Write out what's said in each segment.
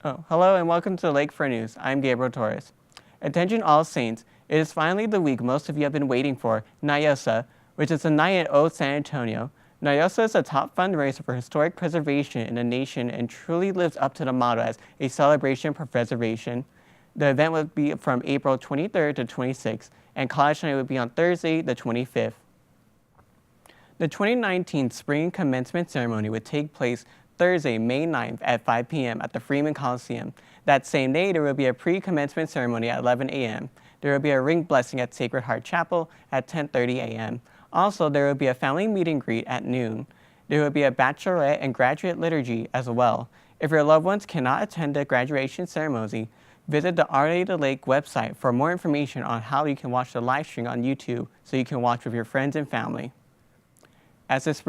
Hello and welcome to the Lakefront News. I'm Gabriel Torres. Attention all saints, it is finally the week most of you have been waiting for, Nayosa, which is a night at Old San Antonio. Nayosa is a top fundraiser for historic preservation in the nation and truly lives up to the motto as a celebration for preservation. The event will be from April 23rd to 26th, and College Night will be on Thursday, the 25th. The 2019 Spring Commencement Ceremony would take place Thursday, May 9th at 5 p.m. at the Freeman Coliseum. That same day, there will be a pre-commencement ceremony at 11 a.m. There will be a ring blessing at Sacred Heart Chapel at 10:30 a.m. Also, there will be a family meet and greet at noon. There will be a bachelorette and graduate liturgy as well. If your loved ones cannot attend the graduation ceremony, visit the Our Lady of the Lake website for more information on how you can watch the live stream on YouTube so you can watch with your friends and family. As this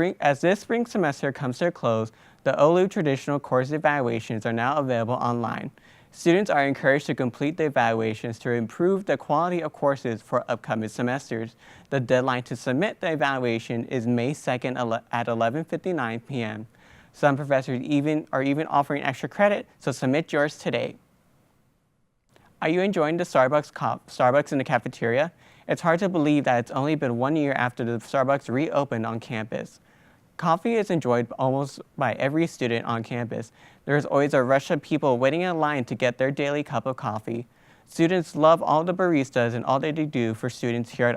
spring semester comes to a close, the OLU traditional course evaluations are now available online. Students are encouraged to complete the evaluations to improve the quality of courses for upcoming semesters. The deadline to submit the evaluation is May 2nd at 11:59 p.m. Some professors are even offering extra credit, so submit yours today. Are you enjoying the Starbucks in the cafeteria? It's hard to believe that it's only been 1 year after the Starbucks reopened on campus. Coffee is enjoyed almost by every student on campus. There's always a rush of people waiting in line to get their daily cup of coffee. Students love all the baristas and all they do for students here at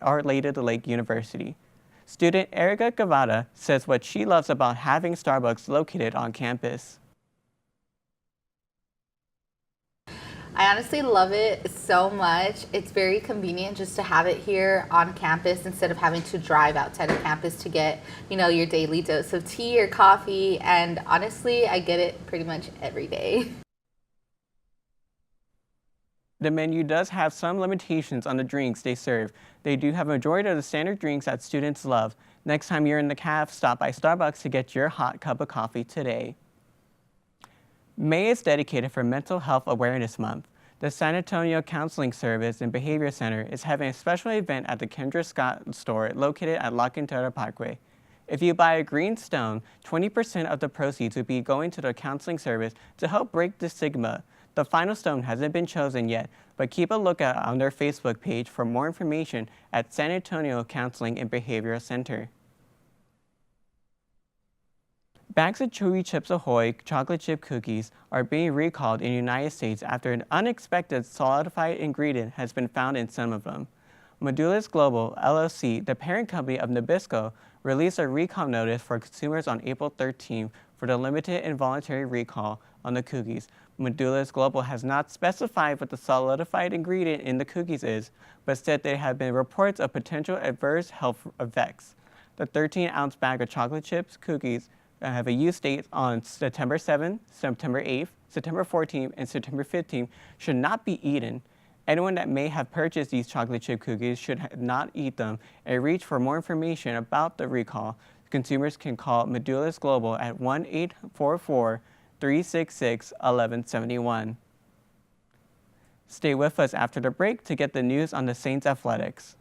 Our Lady of the Lake University. Student Erica Gavada says what she loves about having Starbucks located on campus. I honestly love it so much. It's very convenient just to have it here on campus instead of having to drive outside of campus to get, your daily dose of tea or coffee. And honestly, I get it pretty much every day. The menu does have some limitations on the drinks they serve. They do have a majority of the standard drinks that students love. Next time you're in the caf, stop by Starbucks to get your hot cup of coffee today. May is dedicated for Mental Health Awareness Month. The San Antonio Counseling Service and Behavior Center is having a special event at the Kendra Scott store located at La Quintana Parkway. If you buy a green stone, 20% of the proceeds will be going to the counseling service to help break the stigma. The final stone hasn't been chosen yet, but keep a lookout on their Facebook page for more information at San Antonio Counseling and Behavioral Center. Bags of Chewy Chips Ahoy chocolate chip cookies are being recalled in the United States after an unexpected solidified ingredient has been found in some of them. Medullus Global, LLC, the parent company of Nabisco, released a recall notice for consumers on April 13 for the limited involuntary recall on the cookies. Medullus Global has not specified what the solidified ingredient in the cookies is, but said there have been reports of potential adverse health effects. The 13-ounce bag of chocolate chips cookies have a use date on September 7th, September 8th, September 14th, and September 15th should not be eaten. Anyone that may have purchased these chocolate chip cookies should not eat them and reach for more information about the recall. Consumers can call Medullus Global at 1-844-366-1171. Stay with us after the break to get the news on the Saints athletics.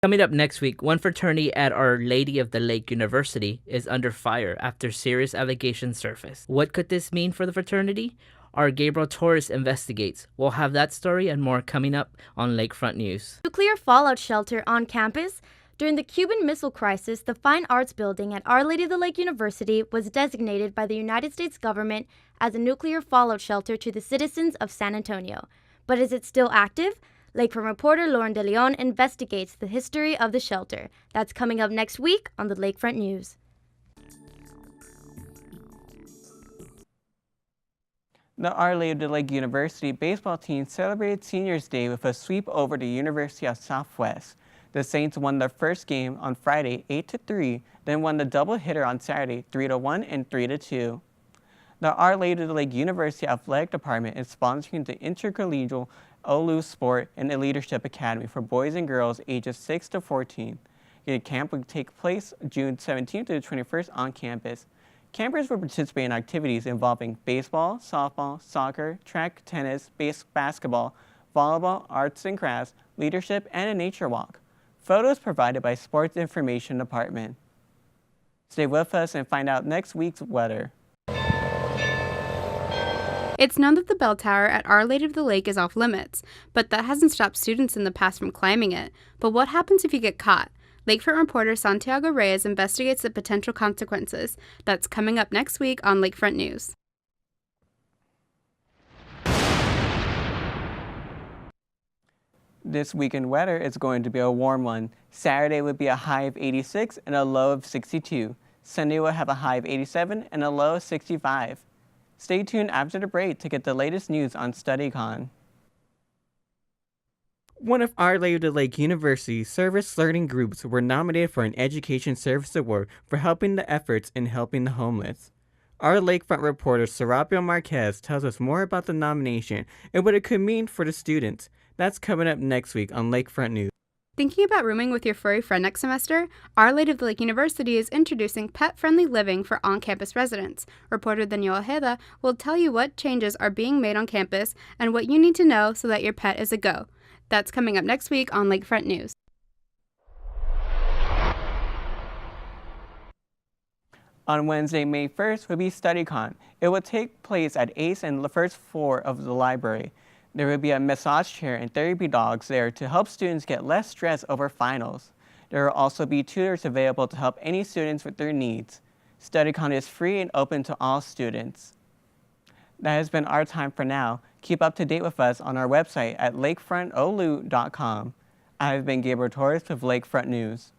Coming up next week, one fraternity at Our Lady of the Lake University is under fire after serious allegations surface. What could this mean for the fraternity? Our Gabriel Torres investigates. We'll have that story and more coming up on Lakefront News. Nuclear fallout shelter on campus. During the Cuban Missile Crisis, the Fine Arts Building at Our Lady of the Lake University was designated by the United States government as a nuclear fallout shelter to the citizens of San Antonio. But is it still active? Lakefront reporter Lauren De Leon investigates the history of the shelter. That's coming up next week on the Lakefront News. The Our Lady of the Lake University baseball team celebrated Seniors Day with a sweep over the University of Southwest. The Saints won their first game on Friday 8-3, then won the doubleheader on Saturday 3-1 and 3-2. The Our Lady of the Lake University Athletic Department is sponsoring the intercollegial OLU Sport and Leadership Academy for boys and girls ages 6 to 14. The camp will take place June 17th to the 21st on campus. Campers will participate in activities involving baseball, softball, soccer, track, tennis, basketball, volleyball, arts and crafts, leadership, and a nature walk. Photos provided by Sports Information Department. Stay with us and find out next week's weather. It's known that the bell tower at Our Lady of the Lake is off limits, but that hasn't stopped students in the past from climbing it. But what happens if you get caught? Lakefront reporter Santiago Reyes investigates the potential consequences. That's coming up next week on Lakefront News. This weekend weather is going to be a warm one. Saturday would be a high of 86 and a low of 62. Sunday will have a high of 87 and a low of 65. Stay tuned after the break to get the latest news on Studycon. One of Our Lady of the Lake University's service learning groups were nominated for an Education Service Award for helping the efforts in helping the homeless. Our Lakefront reporter Serapio Marquez tells us more about the nomination and what it could mean for the students. That's coming up next week on Lakefront News. Thinking about rooming with your furry friend next semester? Our Lady of the Lake University is introducing pet-friendly living for on-campus residents. Reporter Daniel Ojeda will tell you what changes are being made on campus and what you need to know so that your pet is a go. That's coming up next week on Lakefront News. On Wednesday, May 1st, will be Studycon. It will take place at ACE and the first floor of the library. There will be a massage chair and therapy dogs there to help students get less stress over finals. There will also be tutors available to help any students with their needs. Studycon is free and open to all students. That has been our time for now. Keep up to date with us on our website at lakefrontolu.com. I have been Gabriel Torres with Lakefront News.